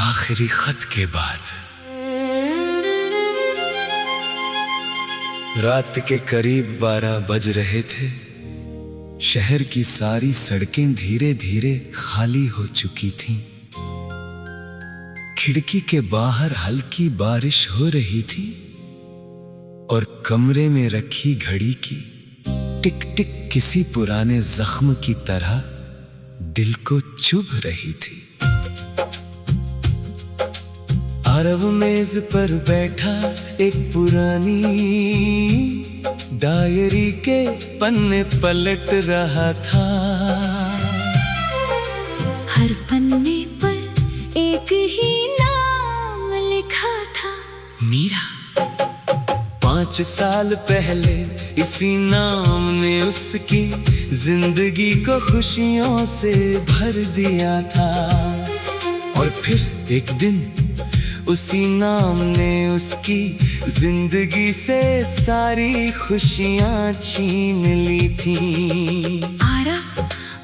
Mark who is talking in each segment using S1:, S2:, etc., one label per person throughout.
S1: आखिरी खत के बाद। रात के करीब 12 बज रहे थे। शहर की सारी सड़कें धीरे धीरे खाली हो चुकी थीं। खिड़की के बाहर हल्की बारिश हो रही थी और कमरे में रखी घड़ी की टिक टिक किसी पुराने जख्म की तरह दिल को चुभ रही थी। आरव मेज पर बैठा एक पुरानी डायरी के पन्ने पलट रहा था।
S2: हर पन्ने पर एक ही नाम लिखा था,
S1: मीरा। 5 साल पहले इसी नाम ने उसकी जिंदगी को खुशियों से भर दिया था। और फिर एक दिन उसी नाम ने उसकी जिंदगी से सारी खुशियां छीन ली थी।
S2: आरव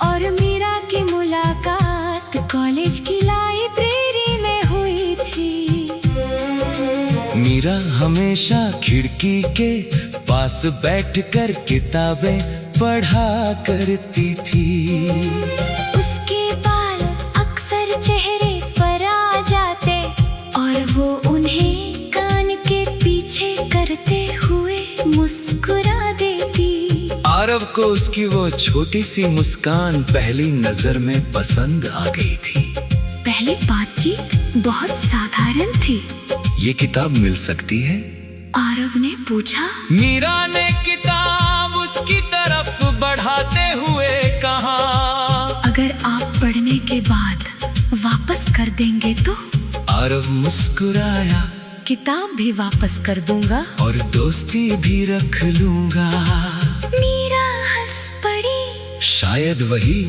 S2: और मीरा की मुलाकात कॉलेज की लाइब्रेरी में हुई थी।
S1: मीरा हमेशा खिड़की के पास बैठकर किताबें पढ़ा करती थी।
S2: उसके बाल अक्सर चेहरे पर आ जाते और वो उन्हें कान के पीछे करते हुए मुस्कुरा देती।
S1: आरव को उसकी वो छोटी सी मुस्कान पहली नजर में पसंद आ गई थी।
S2: पहले बातचीत बहुत साधारण थी।
S1: ये किताब मिल सकती है?
S2: आरव ने पूछा।
S1: मीरा ने किताब उसकी तरफ बढ़ाते हुए कहा,
S2: अगर आप पढ़ने के बाद वापस कर देंगे तो?
S1: आरव मुस्कुराया,
S2: किताब भी वापस कर दूंगा
S1: और दोस्ती भी रख लूंगा।
S2: मीरा हंस पड़ी।
S1: शायद वही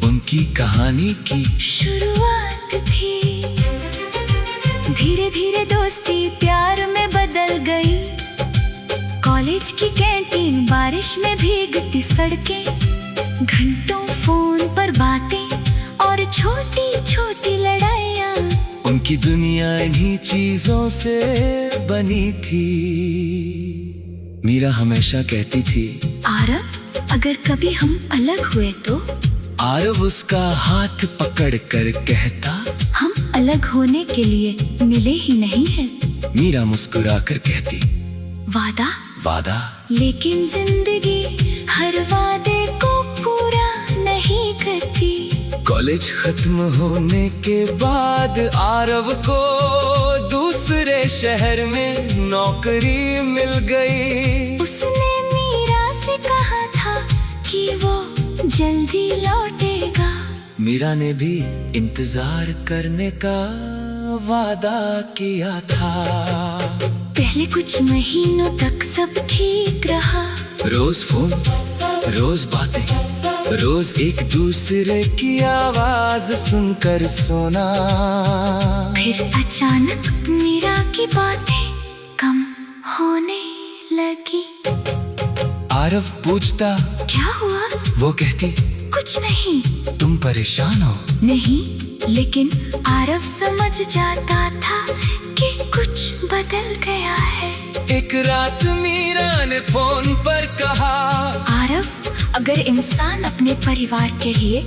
S1: उनकी कहानी की
S2: शुरुआत थी। धीरे धीरे दोस्ती प्यार में बदल गई। कॉलेज की कैंटीन, बारिश में भीगती सड़कें, घंटों फोन पर बातें और छोटी छोटी लड़ाइयाँ।
S1: उनकी दुनिया इन्हीं चीजों से बनी थी। मीरा हमेशा कहती थी,
S2: आरव अगर कभी हम अलग हुए तो?
S1: आरव उसका हाथ पकड़कर कहता,
S2: हम अलग होने के लिए मिले ही नहीं हैं।
S1: मीरा मुस्कुराकर कहती,
S2: वादा?
S1: वादा?
S2: लेकिन जिंदगी हर वादे को पूरा नहीं करती।
S1: कॉलेज खत्म होने के बाद आरव को दूसरे शहर में नौकरी मिल गई।
S2: उसने मीरा से कहा था कि वो जल्दी लौटेगा।
S1: मीरा ने भी इंतजार करने का वादा किया था।
S2: पहले कुछ महीनों तक सब ठीक रहा।
S1: रोज फोन, रोज बातें, रोज एक दूसरे की आवाज सुनकर सोना।
S2: फिर अचानक मीरा की बातें कम होने लगी।
S1: आरव पूछता,
S2: क्या हुआ?
S1: वो कहती,
S2: कुछ नहीं।
S1: तुम परेशान हो?
S2: नहीं, लेकिन आरव समझ जाता था कि कुछ बदल गया है।
S1: एक रात मीरा ने फोन पर कहा,
S2: आरव अगर इंसान अपने परिवार के लिए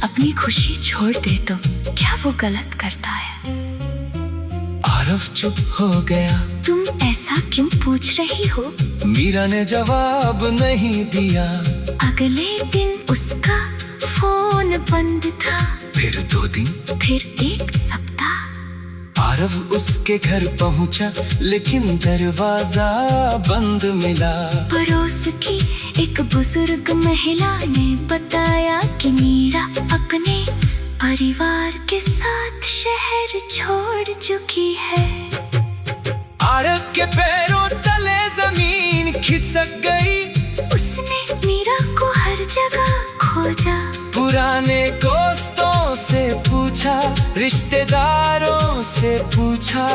S2: अपनी खुशी छोड़ दे तो क्या वो गलत करता है?
S1: आरव चुप हो गया।
S2: तुम ऐसा क्यों पूछ रही हो?
S1: मीरा ने जवाब नहीं दिया।
S2: अगले दिन उसका फोन बंद था।
S1: फिर 2 दिन,
S2: फिर 1 सप्ताह।
S1: आरव उसके घर पहुंचा, लेकिन दरवाजा बंद मिला।
S2: पड़ोस की एक बुजुर्ग महिला ने बताया कि मीरा अपने परिवार के साथ शहर छोड़ चुकी है।
S1: आरव के पैरों तले जमीन खिसक गई।
S2: उसने मीरा को हर जगह खोजा।
S1: पुराने दोस्तों से पूछा, रिश्तेदारों से पूछा,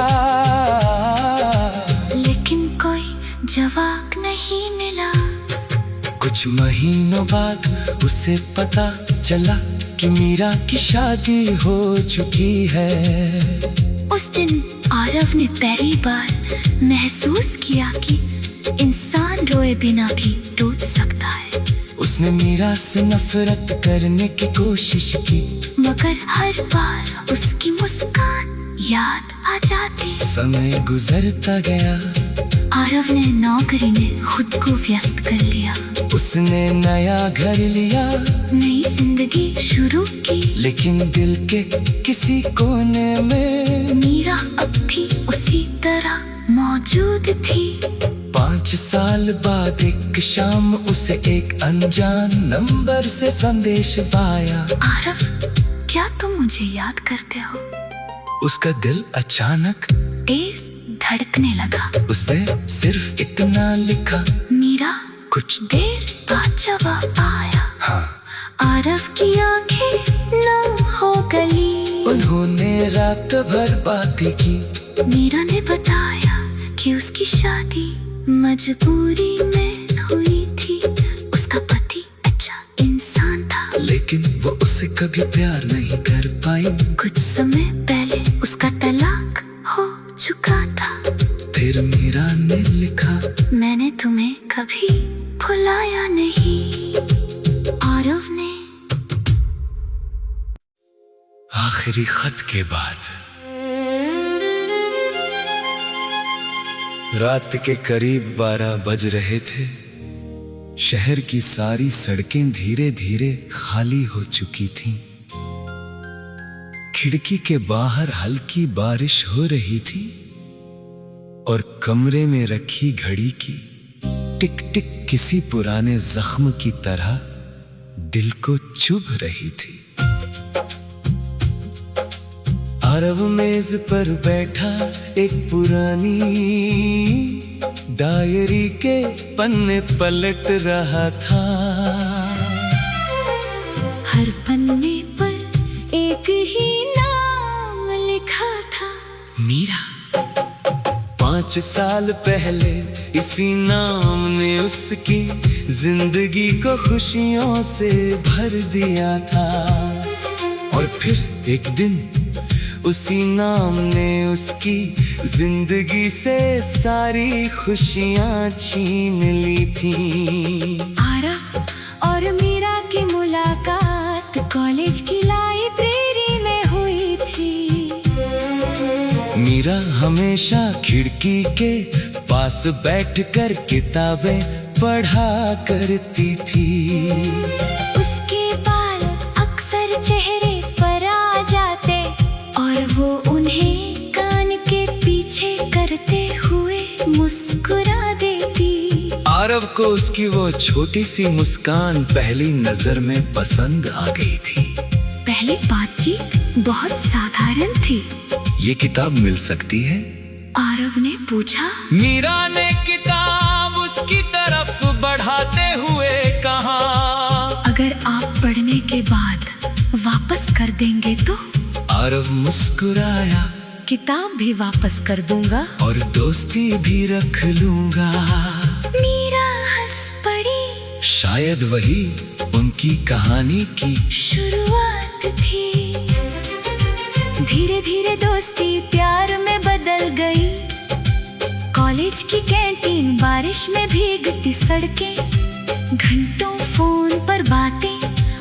S2: लेकिन कोई जवाब नहीं मिला।
S1: कुछ महीनों बाद उसे पता चला कि मीरा की शादी हो चुकी है।
S2: उस दिन आरव ने पहली बार महसूस किया कि इंसान रोए बिना भी टूट सकता है।
S1: उसने मीरा से नफरत करने की कोशिश की,
S2: मगर हर बार उसकी मुस्कान याद आ जाती।
S1: समय गुजरता गया,
S2: आरव ने नौकरी में खुद को व्यस्त कर लिया।
S1: उसने नया घर लिया,
S2: नई जिंदगी शुरू की।
S1: लेकिन दिल के किसी कोने में
S2: मीरा अब भी उसी तरह मौजूद थी।
S1: 5 साल बाद एक शाम उसे एक अनजान नंबर से संदेश पाया।
S2: आरव, क्या तुम मुझे याद करते हो?
S1: उसका दिल अचानक
S2: तेज धड़कने लगा।
S1: उसने सिर्फ इतना लिखा,
S2: मीरा।
S1: कुछ
S2: देर बाद जवाब आया।
S1: हाँ।
S2: आरव की आंखें नम हो गई।
S1: उन्होंने रात भर बातें की।
S2: मीरा ने बताया कि उसकी शादी मजबूरी में हुई थी। उसका पति अच्छा इंसान था,
S1: लेकिन वो उससे कभी प्यार नहीं कर पाई।
S2: कुछ समय पहले उसका तलाक हो चुका था।
S1: फिर मीरा ने लिखा,
S2: मैंने तुम्हें कभी भुलाया नहीं। आरव ने
S1: आखिरी खत के बाद रात के करीब 12 बज रहे थे। शहर की सारी सड़कें धीरे धीरे खाली हो चुकी थीं। खिड़की के बाहर हल्की बारिश हो रही थी और कमरे में रखी घड़ी की टिक टिक किसी पुराने जख्म की तरह दिल को चुभ रही थी। आरव मेज पर बैठा एक पुरानी डायरी के पन्ने पलट रहा था।
S2: हर पन्ने पर एक ही नाम लिखा था,
S1: मीरा। 5 साल पहले इसी नाम ने उसकी जिंदगी को खुशियों से भर दिया था। और फिर एक दिन उसी नाम ने उसकी जिंदगी से सारी खुशियां छीन ली थी।
S2: आरव और मीरा की मुलाकात कॉलेज की लाइब्रेरी में हुई थी।
S1: मीरा हमेशा खिड़की के पास बैठकर किताबें पढ़ा करती थी।
S2: उसके बाल अक्सर चेहरे पर आ जाते और वो उन्हें कान के पीछे करते हुए मुस्कुरा देती।
S1: आरव को उसकी वो छोटी सी मुस्कान पहली नजर में पसंद आ गई थी।
S2: पहले बातचीत बहुत साधारण थी।
S1: ये किताब मिल सकती है?
S2: आरव ने पूछा।
S1: मीरा ने किताब उसकी तरफ बढ़ाते हुए कहा,
S2: अगर आप पढ़ने के बाद वापस कर देंगे तो?
S1: आरव मुस्कुराया,
S2: किताब भी वापस कर दूंगा
S1: और दोस्ती भी रख लूंगा।
S2: मीरा हंस पड़ी।
S1: शायद वही उनकी कहानी की
S2: शुरुआत थी। धीरे धीरे दोस्ती प्यार में बदल गई। कॉलेज की कैंटीन, बारिश में भीगती सड़कें, घंटों फोन पर बातें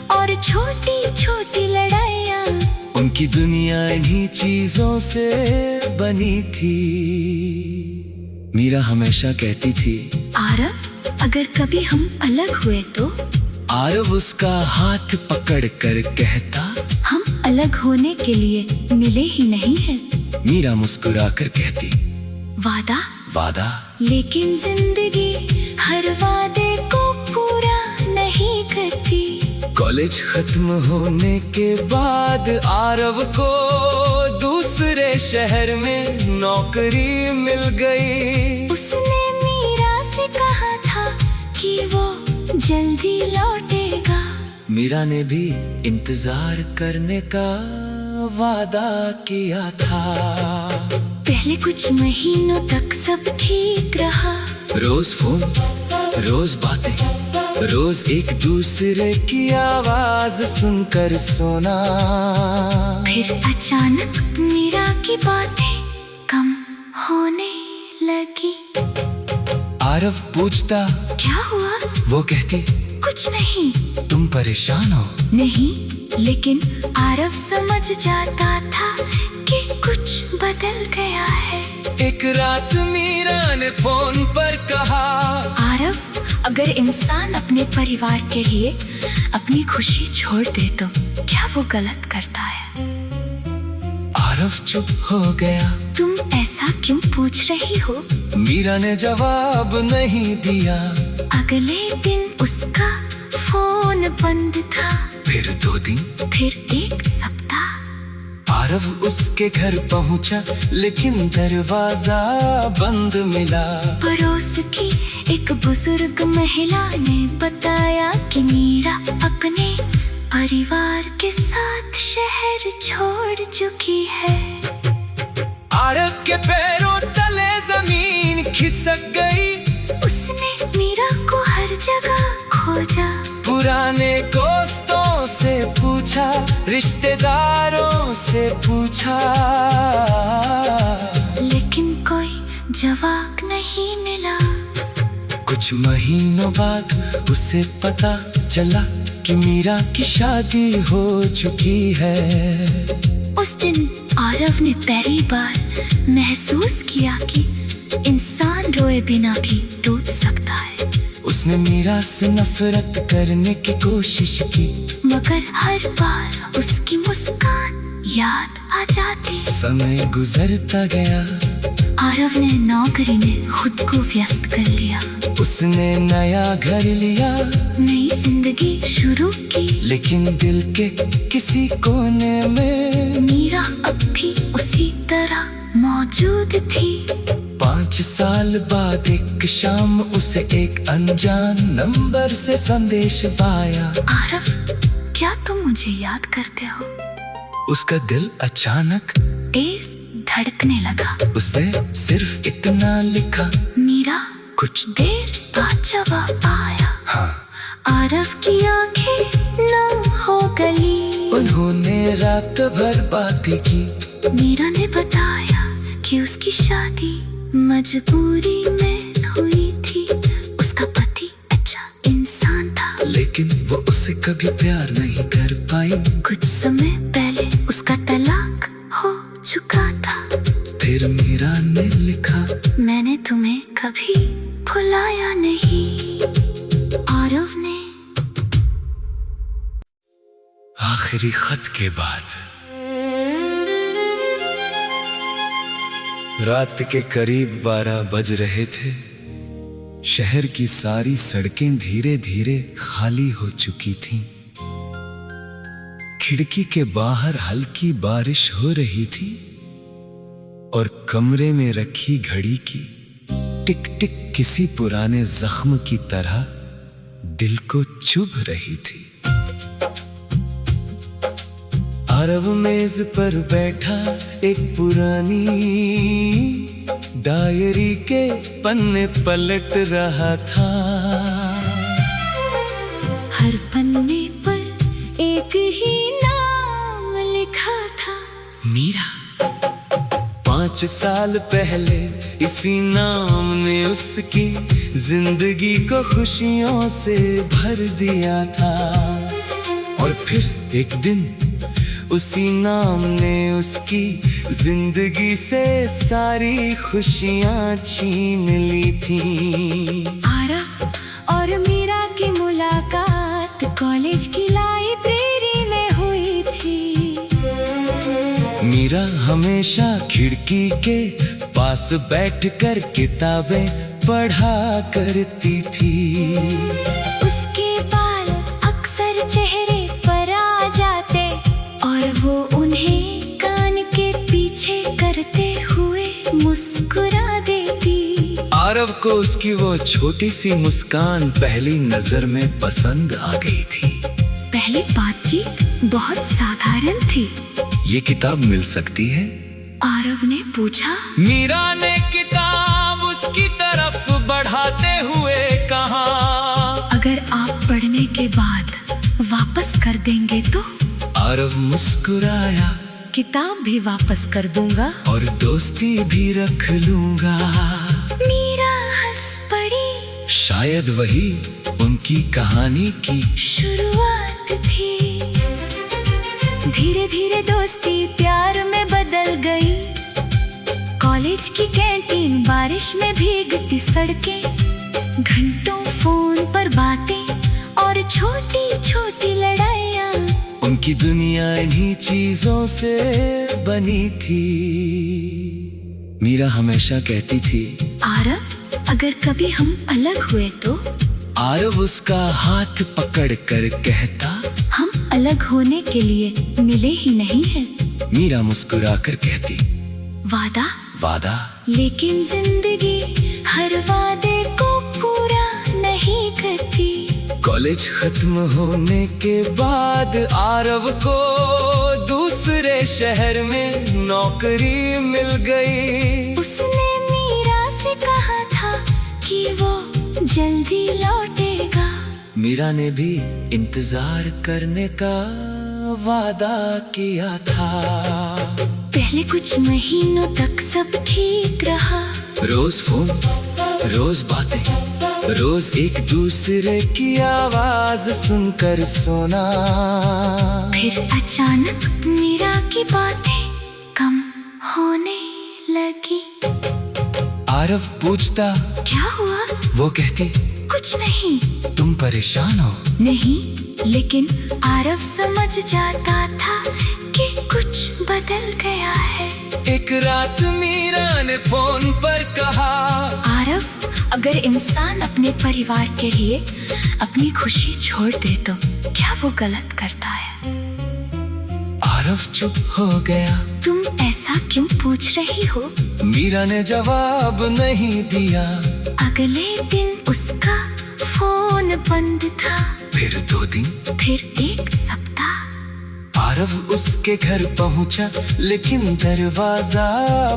S2: और छोटी छोटी लड़ाइयाँ।
S1: उनकी दुनिया इन्हीं चीजों से बनी थी। मीरा हमेशा कहती थी,
S2: आरव, अगर कभी हम अलग हुए तो?
S1: आरव उसका हाथ पकड़ कर कहता,
S2: हम अलग होने के लिए मिले ही नहीं हैं।
S1: मीरा मुस्कुरा कर कहती,
S2: वादा?
S1: वादा?
S2: लेकिन जिंदगी हर वादे को पूरा नहीं करती।
S1: कॉलेज खत्म होने के बाद आरव को दूसरे शहर में नौकरी मिल गई।
S2: उसने मीरा से कहा था कि वो जल्दी लौटेगा।
S1: मीरा ने भी इंतजार करने का वादा किया था।
S2: पहले कुछ महीनों तक सब ठीक रहा।
S1: रोज फोन, रोज बातें, रोज एक दूसरे की आवाज सुनकर सोना।
S2: फिर अचानक मीरा की बातें कम होने लगी।
S1: आरव पूछता
S2: क्या हुआ?
S1: वो कहती
S2: कुछ नहीं।
S1: तुम परेशान हो?
S2: नहीं, लेकिन आरव समझ जाता था कि कुछ बदल गया है।
S1: एक रात मीरा ने फोन पर कहा,
S2: आरव, अगर इंसान अपने परिवार के लिए अपनी खुशी छोड़ दे तो क्या वो गलत करता है?
S1: आरव चुप हो गया।
S2: तुम ऐसा क्यों पूछ रही हो?
S1: मीरा ने जवाब नहीं दिया।
S2: अगले दिन उसका फोन बंद था।
S1: फिर 2 दिन,
S2: फिर 1 सप्ताह।
S1: आरव उसके घर पहुंचा, लेकिन दरवाजा बंद मिला।
S2: पड़ोस की एक बुजुर्ग महिला ने बताया कि मीरा अपने परिवार के साथ शहर छोड़ चुकी है।
S1: आरव के पैरों तले जमीन खिसक गई।
S2: उसने मीरा को हर जगह खोजा।
S1: पुराने दोस्तों से पूछा, रिश्तेदारों से पूछा,
S2: लेकिन कोई जवाब नहीं मिला।
S1: कुछ महीनों बाद उसे पता चला कि मीरा की शादी हो चुकी है।
S2: उस दिन आरव ने पहली बार महसूस किया कि इंसान रोए बिना भी टूट सकता है।
S1: उसने मीरा से नफरत करने की कोशिश की,
S2: मगर हर बार उसकी मुस्कान याद आ जाती।
S1: समय गुजरता गया।
S2: आरव ने नौकरी में खुद को व्यस्त कर लिया।
S1: उसने नया घर लिया,
S2: नई जिंदगी शुरू की।
S1: लेकिन दिल के किसी कोने में
S2: मीरा अब भी उसी तरह मौजूद थी।
S1: 5 साल बाद एक शाम उसे एक अनजान नंबर से संदेश पाया।
S2: आरव, क्या तुम मुझे याद करते हो?
S1: उसका दिल अचानक
S2: तेज धड़कने लगा।
S1: उसने सिर्फ इतना लिखा,
S2: मीरा।
S1: कुछ
S2: देर बाद जवाब आया।
S1: हाँ।
S2: आरव की आंखें नम हो गई।
S1: उन्होंने रात भर बातें की।
S2: मीरा ने बताया कि उसकी शादी मजबूरी में हुई थी। उसका पति अच्छा इंसान था,
S1: लेकिन वो उससे कभी प्यार नहीं कर पाई।
S2: कुछ समय पहले उसका तलाक हो चुका था।
S1: फिर मीरा ने लिखा,
S2: मैंने तुम्हें कभी भुलाया नहीं। आरव ने
S1: आखिरी खत के बाद रात के करीब 12 बज रहे थे। शहर की सारी सड़कें धीरे धीरे खाली हो चुकी थीं। खिड़की के बाहर हल्की बारिश हो रही थी और कमरे में रखी घड़ी की टिक टिक किसी पुराने जख्म की तरह दिल को चुभ रही थी। आरव मेज पर बैठा एक पुरानी डायरी के पन्ने पलट रहा था।
S2: हर पन्ने पर एक ही नाम लिखा था,
S1: मीरा। 5 साल पहले इसी नाम ने उसकी जिंदगी को खुशियों से भर दिया था। और फिर एक दिन उसी नाम ने उसकी जिंदगी से सारी खुशियां छीन ली थी।
S2: आरव और मीरा की मुलाकात कॉलेज की लाइब्रेरी में हुई थी।
S1: मीरा हमेशा खिड़की के पास बैठकर किताबें पढ़ा करती थी।
S2: उसके बाल अक्सर चेहरे पर आ जाते और वो उन्हें कान के पीछे करते हुए मुस्कुरा देती।
S1: आरव को उसकी वो छोटी सी मुस्कान पहली नजर में पसंद आ गई थी।
S2: पहली बातचीत बहुत साधारण थी।
S1: ये किताब मिल सकती है?
S2: आरव ने पूछा।
S1: मीरा ने किताब उसकी तरफ बढ़ाते हुए कहा,
S2: अगर आप पढ़ने के बाद वापस कर देंगे तो
S1: आरव मुस्कुराया,
S2: किताब भी वापस कर दूंगा
S1: और दोस्ती भी रख लूंगा।
S2: मीरा हंस पड़ी,
S1: शायद वही उनकी कहानी की
S2: शुरुआत थी। धीरे धीरे दोस्ती प्यार में बदल गई। कॉलेज की कैंटीन, बारिश में भीगती सड़कें, घंटों फोन पर बातें और छोटी छोटी लड़ाइयाँ।
S1: उनकी दुनिया इन्हीं चीजों से बनी थी। मीरा हमेशा कहती थी,
S2: आरव अगर कभी हम अलग हुए तो।
S1: आरव उसका हाथ पकड़ कर कहता,
S2: हम अलग होने के लिए मिले ही नहीं हैं।
S1: मीरा मुस्कुरा कर कहती,
S2: वादा
S1: वादा।
S2: लेकिन जिंदगी हर वादे को पूरा नहीं करती।
S1: कॉलेज खत्म होने के बाद आरव को दूसरे शहर में नौकरी मिल गई।
S2: उसने मीरा से कहा था कि वो जल्दी लौटेगा।
S1: मीरा ने भी इंतजार करने का वादा किया था।
S2: पहले कुछ महीनों तक सब ठीक रहा।
S1: रोज फोन, रोज बातें, रोज एक दूसरे की आवाज सुनकर सोना।
S2: फिर अचानक मीरा की बातें कम होने लगी।
S1: आरव पूछता,
S2: क्या हुआ?
S1: वो कहती,
S2: कुछ नहीं।
S1: तुम परेशान हो?
S2: नहीं, लेकिन आरव समझ जाता था कि कुछ बदल गया है।
S1: एक रात मीरा ने फोन पर कहा,
S2: आरव अगर इंसान अपने परिवार के लिए अपनी खुशी छोड़ दे तो क्या वो गलत करता है?
S1: आरव चुप हो गया।
S2: तुम ऐसा क्यों पूछ रही हो?
S1: मीरा ने जवाब नहीं दिया।
S2: अगले दिन उसका फोन बंद था।
S1: फिर 2 दिन,
S2: फिर 1 सप्ताह।
S1: आरव उसके घर पहुंचा, लेकिन दरवाजा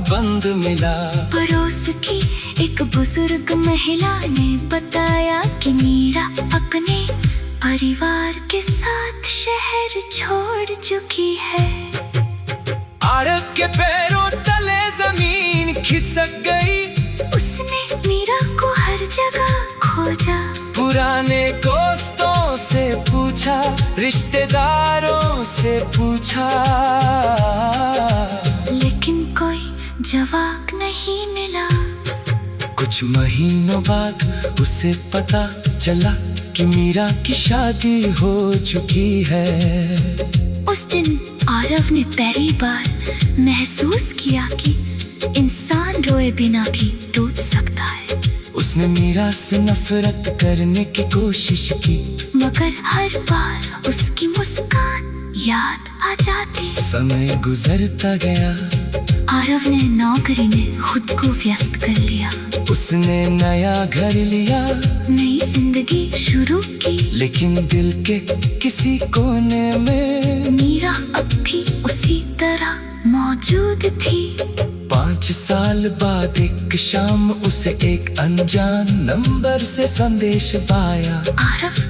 S1: बंद मिला।
S2: पड़ोस की एक बुजुर्ग महिला ने बताया कि मीरा अपने परिवार के साथ शहर छोड़ चुकी है।
S1: आरव के पैरों तले जमीन खिसक गई।
S2: उसने मीरा को हर जगह खोजा।
S1: पुराने दोस्तों से पूछा, रिश्तेदारों से पूछा,
S2: लेकिन कोई जवाब नहीं मिला।
S1: कुछ महीनों बाद उसे पता चला कि मीरा की शादी हो चुकी है।
S2: उस दिन आरव ने पहली बार महसूस किया कि इंसान रोए बिना भी टूट सकता है।
S1: उसने मीरा से नफरत करने की कोशिश की,
S2: मगर हर बार उसकी मुस्कान याद आ जाती।
S1: समय गुजरता गया।
S2: आरव ने नौकरी में खुद को व्यस्त कर लिया।
S1: उसने नया घर लिया,
S2: नई जिंदगी शुरू की।
S1: लेकिन दिल के किसी कोने में
S2: मीरा अब भी उसी तरह मौजूद थी।
S1: 5 साल बाद एक शाम उसे एक अनजान नंबर से संदेश पाया।
S2: आरव,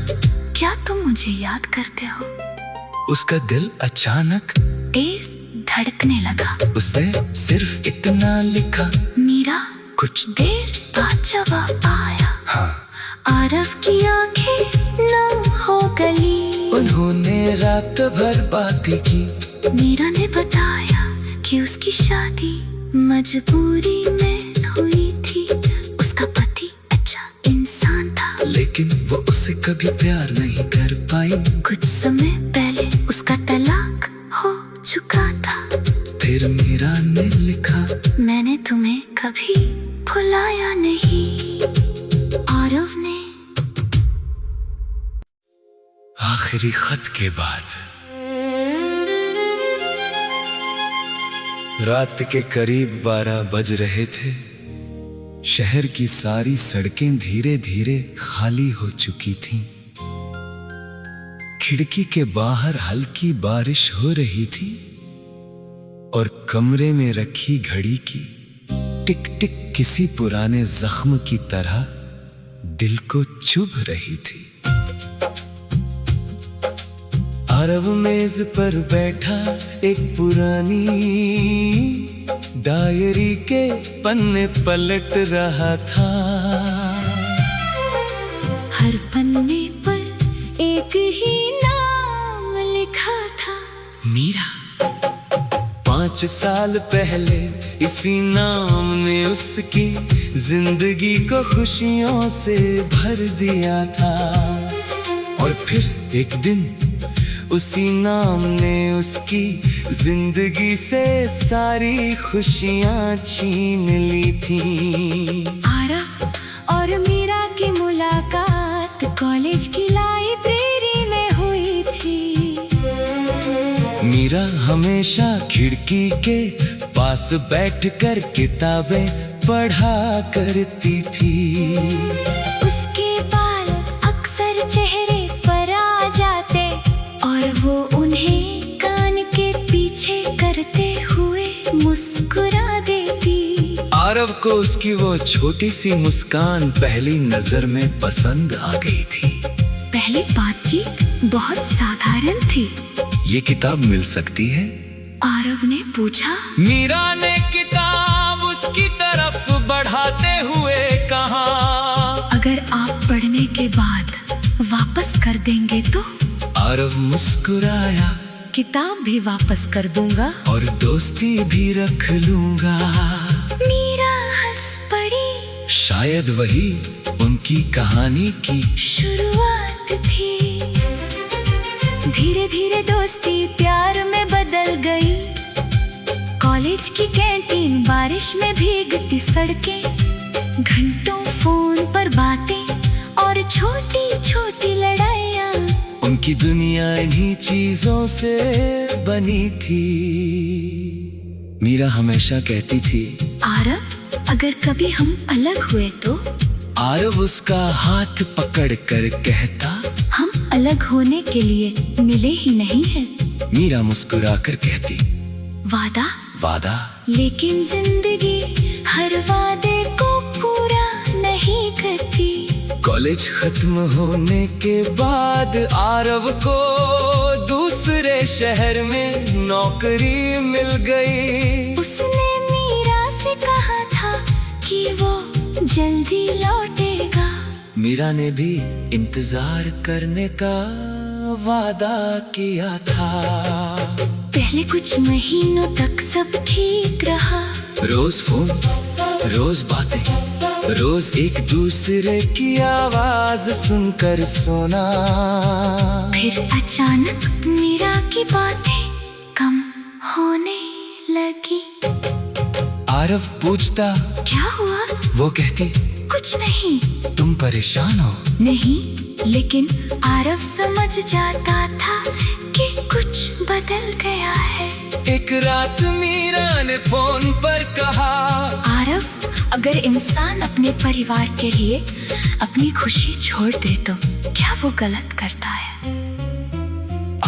S2: क्या तुम मुझे याद करते हो?
S1: उसका दिल अचानक
S2: तेज धड़कने लगा।
S1: उसने सिर्फ इतना लिखा,
S2: मीरा।
S1: कुछ
S2: देर बाद जवाब आया।
S1: हाँ।
S2: आरव की आंखें नम हो गई।
S1: उन्होंने रात भर बातें की।
S2: मीरा ने बताया कि उसकी शादी मजबूरी में हुई थी। उसका पति अच्छा इंसान था,
S1: लेकिन वो उससे कभी प्यार नहीं कर पाई।
S2: कुछ समय पहले उसका तलाक हो चुका था।
S1: फिर मीरा ने लिखा,
S2: मैंने तुम्हें कभी भुलाया नहीं। आरव ने
S1: आखिरी खत के बाद रात के करीब 12 बज रहे थे। शहर की सारी सड़कें धीरे धीरे खाली हो चुकी थीं। खिड़की के बाहर हल्की बारिश हो रही थी और कमरे में रखी घड़ी की टिक टिक किसी पुराने जख्म की तरह दिल को चुभ रही थी। आरव मेज पर बैठा एक पुरानी डायरी के पन्ने पलट रहा था।
S2: हर पन्ने पर एक ही नाम लिखा था,
S1: मीरा। 5 साल पहले इसी नाम ने उसकी जिंदगी को खुशियों से भर दिया था। और फिर एक दिन उसी नाम ने उसकी जिंदगी से सारी खुशियां छीन ली थी।
S2: आरव और मीरा की मुलाकात कॉलेज की लाइब्रेरी में हुई थी।
S1: मीरा हमेशा खिड़की के पास बैठकर किताबें पढ़ा करती थी।
S2: उसके बाल अक्सर चेहरे पर आ जाते और वो उन्हें कान के पीछे करते हुए मुस्कुरा देती।
S1: आरव को उसकी वो छोटी सी मुस्कान पहली नजर में पसंद आ गई थी।
S2: पहली बातचीत बहुत साधारण थी।
S1: ये किताब मिल सकती है?
S2: आरव ने पूछा।
S1: मीरा ने किताब उसकी तरफ बढ़ाते हुए कहा,
S2: अगर आप पढ़ने के बाद वापस कर देंगे तो?
S1: आरव मुस्कुराया,
S2: किताब भी वापस कर दूंगा
S1: और दोस्ती भी रख लूंगा।
S2: मीरा हंस पड़ी।
S1: शायद वही उनकी कहानी की
S2: शुरुआत थी। धीरे धीरे दोस्ती प्यार में बदल गई। कॉलेज की कैंटीन, बारिश में भीगती सड़कें, घंटों फोन पर बातें और छोटी छोटी लड़ाइयाँ।
S1: उनकी दुनिया इन्हीं चीजों से बनी थी। मीरा हमेशा कहती थी,
S2: आरव, अगर कभी हम अलग हुए तो?
S1: आरव उसका हाथ पकड़कर कहता,
S2: हम अलग होने के लिए मिले ही नहीं हैं।
S1: मीरा मुस्कुराकर कहती,
S2: वादा?
S1: वादा?
S2: लेकिन जिंदगी हर वादे को पूरा नहीं करती।
S1: कॉलेज खत्म होने के बाद आरव को दूसरे शहर में नौकरी मिल गई।
S2: उसने मीरा से कहा था कि वो जल्दी लौटेगा।
S1: मीरा ने भी इंतजार करने का वादा किया था।
S2: पहले कुछ महीनों तक सब ठीक रहा।
S1: रोज फोन, रोज बातें, रोज एक दूसरे की आवाज सुनकर सोना।
S2: फिर अचानक मीरा की बातें कम होने लगी।
S1: आरव पूछता,
S2: क्या हुआ?
S1: वो कहती,
S2: कुछ नहीं।
S1: तुम परेशान हो?
S2: नहीं, लेकिन आरव समझ जाता था कि कुछ बदल गया है।
S1: एक रात मीरा ने फोन पर कहा,
S2: आरव, अगर इंसान अपने परिवार के लिए अपनी खुशी छोड़ दे तो क्या वो गलत करता है?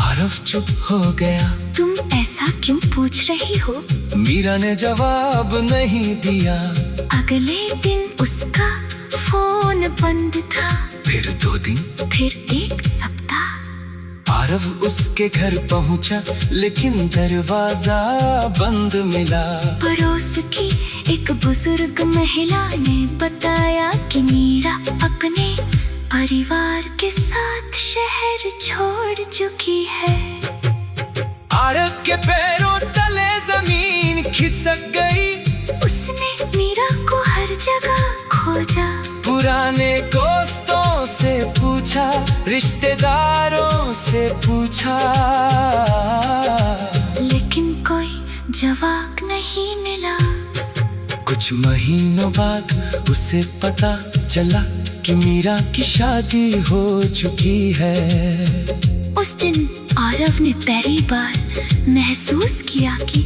S1: आरव चुप हो गया।
S2: तुम ऐसा क्यों पूछ रही हो?
S1: मीरा ने जवाब नहीं दिया।
S2: अगले दिन उसका फोन बंद था।
S1: फिर 2 दिन,
S2: फिर 1 सप्ताह।
S1: आरव उसके घर पहुंचा, लेकिन दरवाजा बंद मिला।
S2: पड़ोस की एक बुजुर्ग महिला ने बताया कि मीरा अपने परिवार के साथ शहर छोड़ चुकी है।
S1: आरव के पैरों तले जमीन खिसक गई।
S2: उसने मीरा को हर जगह खोजा।
S1: पुराने दोस्तों से पूछा, रिश्तेदारों से पूछा,
S2: लेकिन कोई जवाब नहीं मिला।
S1: कुछ महीनों बाद उसे पता चला कि मीरा की शादी हो चुकी है।
S2: उस दिन आरव ने पहली बार महसूस किया कि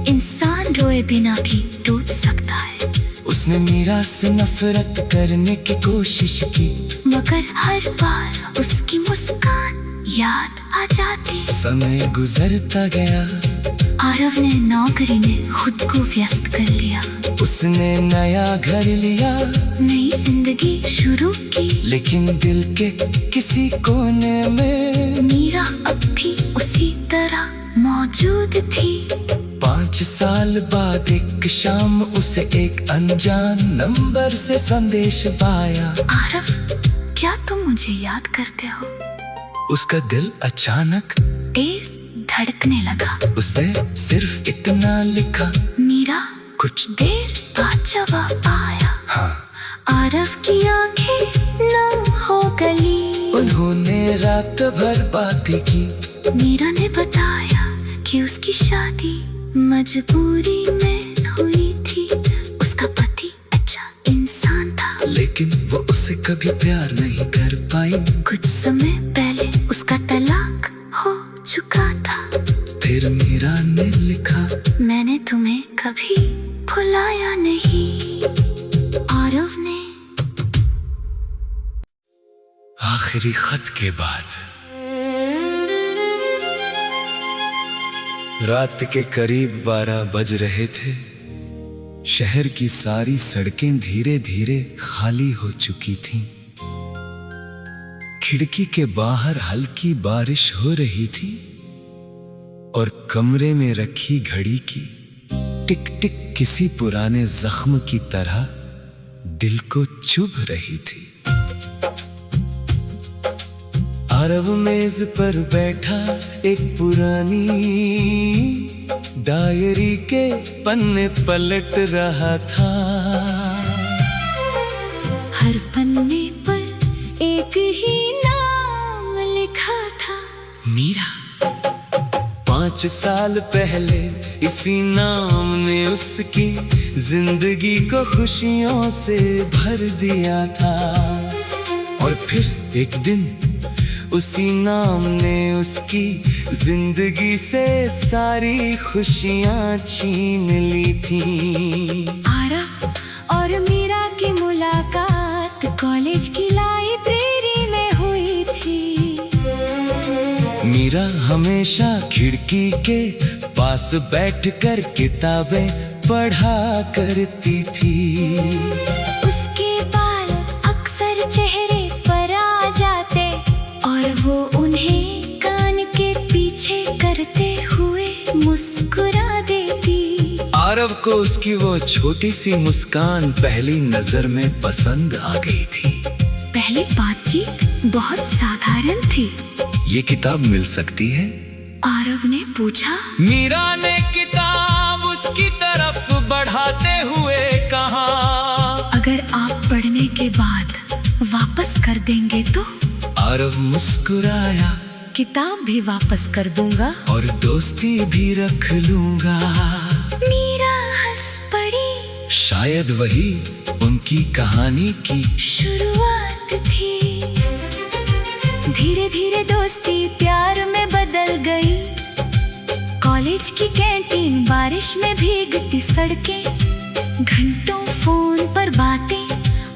S2: इंसान रोए बिना भी टूट सकता है।
S1: उसने मीरा से नफरत करने की कोशिश की,
S2: मगर हर बार उसकी मुस्कान याद आ जाती।
S1: समय गुजरता गया।
S2: आरव ने नौकरी में खुद को व्यस्त कर लिया।
S1: उसने नया घर लिया,
S2: नई जिंदगी शुरू की।
S1: लेकिन दिल के किसी कोने में
S2: मीरा अब भी उसी तरह मौजूद थी।
S1: 5 साल बाद एक शाम उसे एक अनजान नंबर से संदेश पाया।
S2: आरव, क्या तुम मुझे याद करते हो?
S1: उसका दिल अचानक
S2: तेज धड़कने लगा।
S1: उसने सिर्फ इतना लिखा,
S2: मीरा।
S1: कुछ
S2: देर बाद जवाब आया।
S1: हाँ।
S2: आरव की आंखें नम हो गई।
S1: उन्होंने रात भर बातें की।
S2: मीरा ने बताया कि उसकी शादी मजबूरी में हुई थी। उसका पति अच्छा इंसान था,
S1: लेकिन वो उससे कभी प्यार नहीं कर पाई।
S2: कुछ समय पहले उसका तलाक हो चुका था।
S1: फिर मीरा ने लिखा,
S2: मैंने तुम्हें कभी भुलाया नहीं। आरव ने
S1: आखिरी खत के बाद रात के करीब 12 बज रहे थे। शहर की सारी सड़कें धीरे धीरे खाली हो चुकी थीं। खिड़की के बाहर हल्की बारिश हो रही थी और कमरे में रखी घड़ी की टिक टिक किसी पुराने जख्म की तरह दिल को चुभ रही थी। आरव मेज पर बैठा एक पुरानी डायरी के पन्ने पलट रहा था।
S2: हर पन्ने पर एक ही नाम लिखा था,
S1: मीरा। 5 साल पहले इसी नाम ने उसकी जिंदगी को खुशियों से भर दिया था। और फिर एक दिन उसी नाम ने उसकी जिंदगी से सारी खुशियां छीन ली थी।
S2: आरव और मीरा की मुलाकात कॉलेज की लाइब्रेरी में हुई थी।
S1: मीरा हमेशा खिड़की के पास बैठकर किताबें पढ़ा करती थी।
S2: उसके बाल अक्सर चेहरे पर आ जाते और वो उन्हें कान के पीछे करते हुए मुस्कुरा देती।
S1: आरव को उसकी वो छोटी सी मुस्कान पहली नजर में पसंद आ गई थी।
S2: पहली बातचीत बहुत साधारण थी।
S1: ये किताब मिल सकती है?
S2: आरव ने पूछा।
S1: मीरा ने किताब उसकी तरफ बढ़ाते हुए कहा,
S2: अगर आप पढ़ने के बाद वापस कर देंगे तो?
S1: आरव मुस्कुराया,
S2: किताब भी वापस कर दूंगा
S1: और दोस्ती भी रख लूंगा।
S2: मीरा हंस पड़ी।
S1: शायद वही उनकी कहानी की
S2: शुरुआत थी। धीरे धीरे दोस्ती प्यार में बदल गई। कॉलेज की कैंटीन, बारिश में भीगती सड़कें, घंटों फोन पर बातें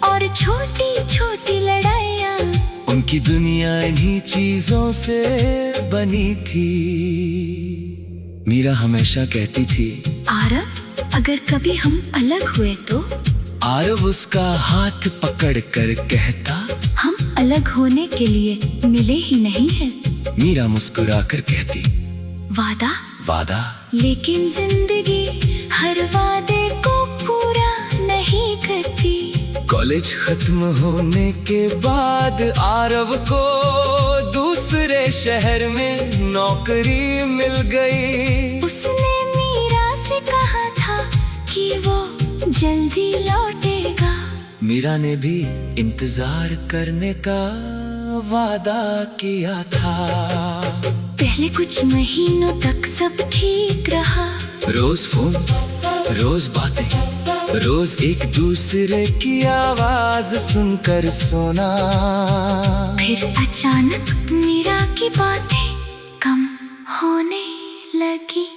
S2: और छोटी छोटी लड़ाइयाँ।
S1: उनकी दुनिया इन्हीं चीजों से बनी थी। मीरा हमेशा कहती थी,
S2: आरव, अगर कभी हम अलग हुए तो?
S1: आरव उसका हाथ पकड़ कर कहता,
S2: हम अलग होने के लिए मिले ही नहीं हैं।
S1: मीरा मुस्कुरा कर कहती,
S2: वादा?
S1: वादा?
S2: लेकिन जिंदगी हर वादे को पूरा नहीं करती।
S1: कॉलेज खत्म होने के बाद आरव को दूसरे शहर में नौकरी मिल गई।
S2: उसने मीरा से कहा था कि वो जल्दी लौटेगा।
S1: मीरा ने भी इंतजार करने का वादा किया था।
S2: पहले कुछ महीनों तक सब ठीक रहा।
S1: रोज फोन, रोज बातें, रोज एक दूसरे की आवाज सुनकर सोना।
S2: फिर अचानक मीरा की बातें कम होने लगी।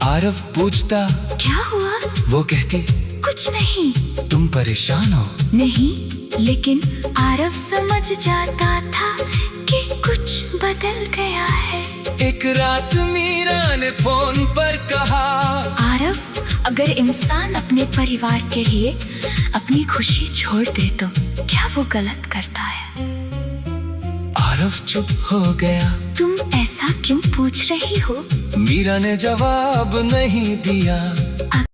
S1: आरव पूछता,
S2: क्या हुआ?
S1: वो कहती,
S2: कुछ नहीं।
S1: तुम परेशान हो?
S2: नहीं, लेकिन आरव समझ जाता था कि कुछ बदल गया है।
S1: एक रात मीरा ने फोन पर कहा,
S2: आरव, अगर इंसान अपने परिवार के लिए अपनी खुशी छोड़ दे तो क्या वो गलत करता है?
S1: आरव चुप हो गया।
S2: तुम ऐसा क्यों पूछ रही हो?
S1: मीरा ने जवाब नहीं दिया।